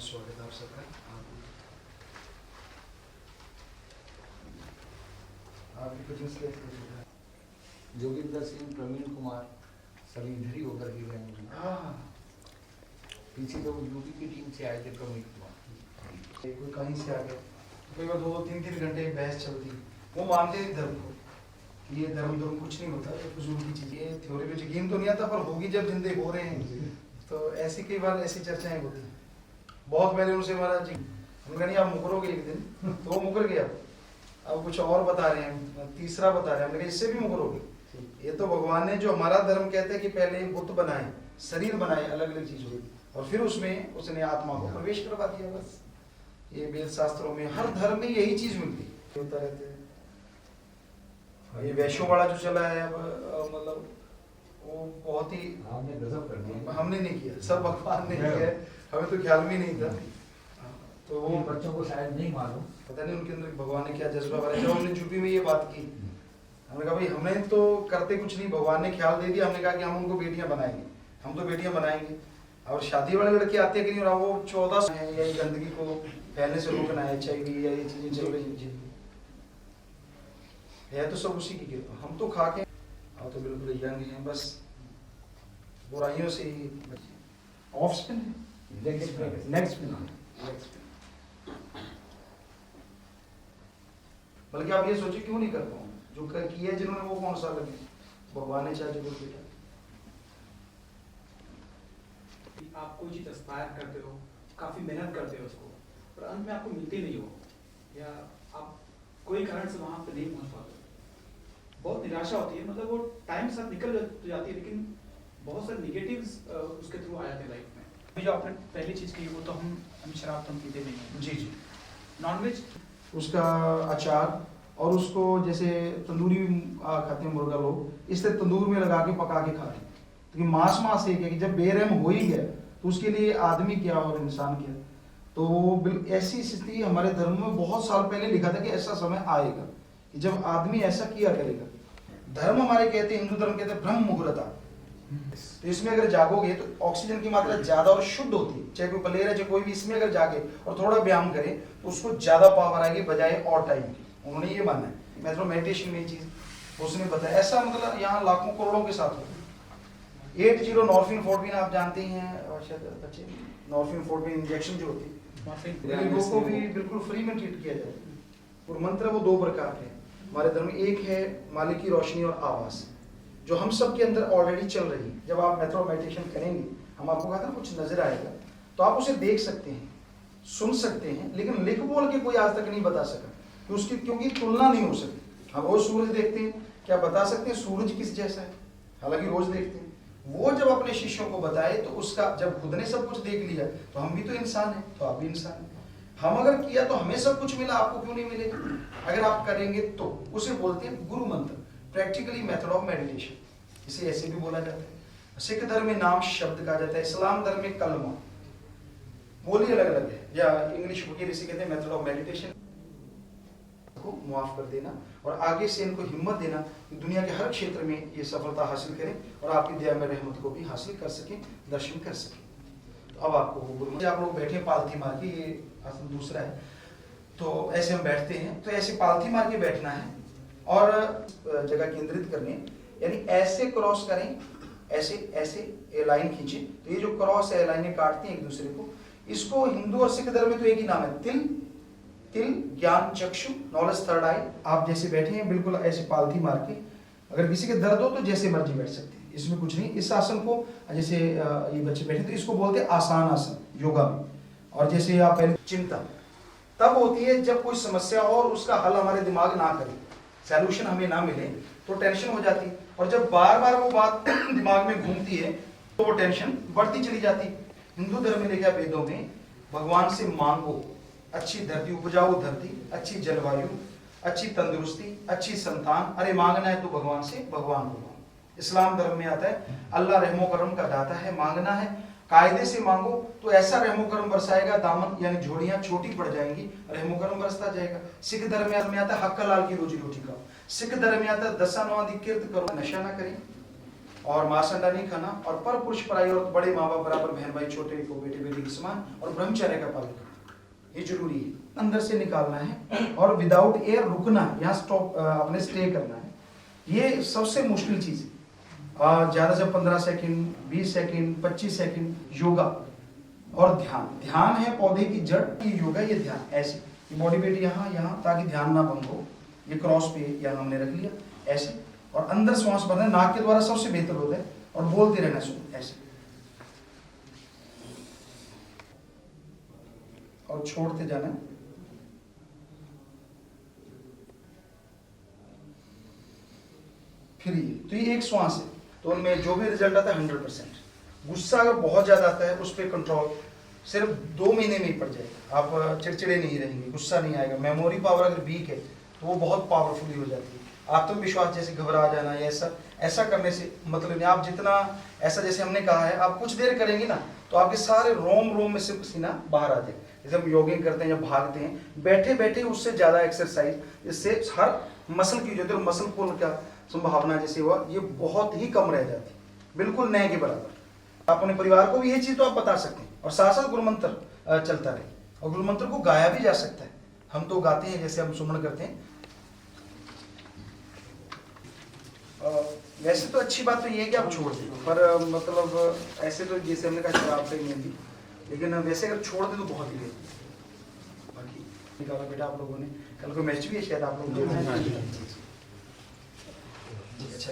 बहुत स्वागत है आप सबका। आपकी कुछ मिसलेस जोगिंदर सिंह, प्रवीण कुमार सभी इधर ही होकर के गए हैं। हाँ, पीछे तो यूपी की टीम से आए थे प्रवीण कुमार। कोई कहीं से आ गया, कई बार 2-3 घंटे बहस चलती। वो मानते नहीं धर्म को, कि ये धर्म कुछ नहीं होता, ये फजूल की चीज़। ये थ्योरी पे यकीन तो नहीं आता, पर होगी जब जिंदे हो रहे हैं तो ऐसी कई बार ऐसी चर्चाएं होती। बहुत पहले उनसे महाराज जी हमने कहा आप मुकरोगे एक दिन, तो वो मुकर गया। अब कुछ और बता रहे हैं, तीसरा बता रहे हैं, हमने कहा इससे भी मुकरोगे। ये तो भगवान ने जो हमारा धर्म कहते हैं कि पहले बुत बनाए, शरीर बनाए अलग अलग चीजों, और फिर उसमें उसने आत्मा को प्रवेश करवा दिया। बस ये वेद शास्त्रों में हर धर्म में यही चीज मिलती होता रहता है। ये वैश्यों वाला जो चला है अब मतलब वो बहुत ही हमने गजब कर दिया। हमने नहीं किया, सब भगवान ने किया है, हमें तो ख्याल में नहीं था। तो वो बच्चों को शायद नहीं मालूम, पता नहीं उनके अंदर भगवान ने क्या जज्बा भरा। जब हमने यूपी में ये बात की, हमने कहा भाई हमें तो करते कुछ नहीं, भगवान ने ख्याल दे दिया। हमने कहा कि हम उनको बेटियां बनाएंगे, हम तो बेटियां बनाएंगे। और शादी वाले लड़के आते हैं कि नहीं, और वो 14 है या गंदगी को फैलने से रोकना है, HIV या ये चीजें चल रही है तो सब उसी की कृपा। हम तो खा के और तो बिल्कुल यंग हैं, बस बुराइयों से ही ऑफ स्पिन है, लेग स्पिन। बल्कि आप ये सोचिए क्यों नहीं कर पाऊँ, जो किया जिन्होंने वो कौन सा लगे, भगवान ने चाहे जरूर बेटा। आप कोई चीज एस्पायर करते हो, काफी मेहनत करते हो उसको, पर अंत में आपको मिलती नहीं हो, या आप कोई कारण से वहां पे नहीं पहुंच पाते, बहुत निराशा होती है। मतलब वो टाइम साथ निकल जाती है, लेकिन बहुत सारे निगेटिव्स उसके थ्रू आ जाते हैं लाइफ में। अभी जो आपने पहली चीज की वो तो हम शराब तो हम पीते नहीं हैं। जी जी। नॉनवेज उसका अचार, और उसको जैसे तंदूरी खाते हैं मुर्गा लोग, इससे तंदूर में लगा के पका के खाते हैं। क्योंकि मांस एक है कि जब बेरहम हो ही गया तो उसके लिए आदमी क्या और इंसान क्या। तो ऐसी स्थिति हमारे धर्म में बहुत साल पहले लिखा था कि ऐसा समय आएगा कि जब आदमी ऐसा किया करेगा। धर्म हमारे कहते हैं, हिंदू धर्म कहते हैं ब्रह्म मुहूर्ता। तो इसमें अगर जागोगे तो ऑक्सीजन की मात्रा ज्यादा और शुद्ध होती है। चाहे कोई प्लेयर है, चाहे कोई भी, इसमें अगर जागे और थोड़ा व्यायाम करे तो उसको ज्यादा पावर आएगी बजाय और टाइम की। उन्होंने ये माना है, मैं तो मेडिटेशन में ये चीज उसने बताया। ऐसा मतलब यहाँ लाखों करोड़ों के साथ होता है। 80 नॉर्फिन आप जानते ही हैं, और शायद बच्चे नॉर्फिन इंजेक्शन जो होती है, लोगों को भी बिल्कुल फ्री में ट्रीट किया जाता है। और मंत्र वो 2 प्रकार के हैं हमारे धर्म में। एक है मालिक की रोशनी और आवाज, जो हम सब के अंदर ऑलरेडी चल रही है। जब आप मेथड मेडिटेशन करेंगे, हम आपको कहा था कुछ नजर आएगा, तो आप उसे देख सकते हैं, सुन सकते हैं, लेकिन लिख बोल के कोई आज तक नहीं बता सका कि उसकी, क्योंकि तुलना नहीं हो सकती। हम रोज सूरज देखते हैं, क्या बता सकते हैं सूरज किस जैसा है, हालांकि रोज देखते हैं। वो जब अपने शिष्यों को बताए तो उसका, जब खुद ने सब कुछ देख लिया तो हम भी तो इंसान हैं, तो आप भी इंसान हैं। हम अगर किया तो हमें सब कुछ मिला, आपको क्यों नहीं मिलेगा अगर आप करेंगे तो। उसे बोलते हैं गुरु मंत्र, प्रैक्टिकली मेथड ऑफ मेडिटेशन। इसे ऐसे भी बोला जाता है। सिख धर्म में नाम शब्द कहा जाता है, इस्लाम धर्म में कलमा। बोली अलग अलग है, या इंग्लिश वगैरह इसे कहते हैं मेथड ऑफ मेडिटेशन। को मुआफ कर देना और आगे से इनको हिम्मत देना कि दुनिया के हर क्षेत्र में ये सफलता हासिल करें और आपकी दया में रहमत को भी हासिल कर सकें, दर्शन कर सकें। तो अब आपको गुरु, आप लोग बैठे पालथी मार के, ये आसन दूसरा है, तो ऐसे हम बैठते हैं। तो ऐसे पालथी मार के बैठना है और जगह केंद्रित करनी है, यानी ऐसे क्रॉस करें, ऐसे ऐसे लाइन खींचे। तो ये जो क्रॉस है, लाइनें काटती हैं एक दूसरे को। इसको हिंदू और सिख धर्म में तो एक ही नाम है, तिल ज्ञान चक्षु, नॉलेज थर्ड आई। आप जैसे बैठे हैं बिल्कुल ऐसे पालथी मार के, अगर किसी के दर्द हो तो जैसे मर्जी बैठ सकते हैं, इसमें कुछ नहीं। इस आसन को जैसे ये बच्चे बैठे तो इसको बोलते हैं आसान आसन योगा में। और जैसे आप पहले, चिंता तब होती है जब कोई समस्या और उसका हल हमारे दिमाग ना करे, सॉल्यूशन हमें ना मिले तो टेंशन हो जाती है। और जब बार बार वो बात दिमाग में घूमती है तो वो टेंशन बढ़ती चली जाती है। हिंदू धर्म में लिखा है वेदों में, भगवान से मांगो अच्छी धरती, उपजाऊ धरती, अच्छी जलवायु, अच्छी तंदुरुस्ती, अच्छी संतान। अरे मांगना है तो भगवान से, भगवान को मांगो। इस्लाम धर्म में आता है अल्लाह रहमो करम का दाता है, मांगना है कायदे से मांगो तो ऐसा रहमो करम बरसाएगा, दामन यानी झोड़ियां छोटी पड़ जाएंगी, रहमो करम बरसता जाएगा। सिख धर्म में आता है हक हलाल की रोजी रोटी खाओ। सिख धर्म में आता है दसानवादी कीर्त करो, नशा ना करें, और मांस अंडा नहीं खाना, और पर पुरुष पराई और बड़े माँ बाप बराबर, बहन भाई छोटे को बेटे बेटी के समान, और ब्रह्मचर्य का पालन करना, ये जरूरी है। अंदर से निकालना है और विदाउट एयर रुकना है, यहाँ स्टॉप अपने स्टे करना है, ये सबसे मुश्किल चीज है। ज्यादा से 15 सेकंड, 20 सेकंड, 25 सेकंड योगा और ध्यान। ध्यान है पौधे की जड़, ये योगा, ये ध्यान। ऐसे बॉडी वेट यहाँ यहाँ, ताकि ध्यान ना भंग हो। ये क्रॉस पे यहाँ हमने रख लिया ऐसे, और अंदर श्वास भरना नाक के द्वारा सबसे बेहतर होता है, और बोलते रहना शुरू ऐसे, और छोड़ते जाना। फिर ये तो ये एक श्वास है, तो उनमें जो भी रिजल्ट आता है 100%। गुस्सा अगर बहुत ज्यादा आता है उस पर कंट्रोल सिर्फ 2 महीने में ही पड़ जाएगा। आप चिड़चिड़े नहीं रहेंगे, गुस्सा नहीं आएगा। मेमोरी पावर अगर वीक है तो वो बहुत पावरफुली हो जाती है। आत्मविश्वास, जैसे घबरा जाना या ऐसा करने से मतलब नहीं। आप जितना ऐसा, जैसे हमने कहा है, आप कुछ देर करेंगे ना तो आपके सारे रोम रोम में से पसीना बाहर आ जाए। जैसे हम योगिंग करते हैं या भागते हैं, बैठे बैठे उससे ज्यादा एक्सरसाइज, इससे हर मसल की जो मसल पुल का संभावना जैसे हुआ, ये बहुत ही कम रह जाती, बिल्कुल नए के बराबर। आप अपने परिवार को भी ये चीज तो आप बता सकते हैं, और साथ साथ गुरु मंत्र चलता रहे, और गुरु मंत्र को गाया भी जा सकता है। हम तो गाते हैं, जैसे हम सुमन करते हैं। वैसे तो अच्छी बात तो ये है कि आप छोड़ दें, पर मतलब ऐसे तो जैसे हमने कहा शराब से नहीं थी, लेकिन वैसे अगर छोड़ दें तो बहुत ही बेहतर। बाकी निकाला बेटा आप लोगों ने, कल को मैच भी है शायद आप लोगों को। अच्छा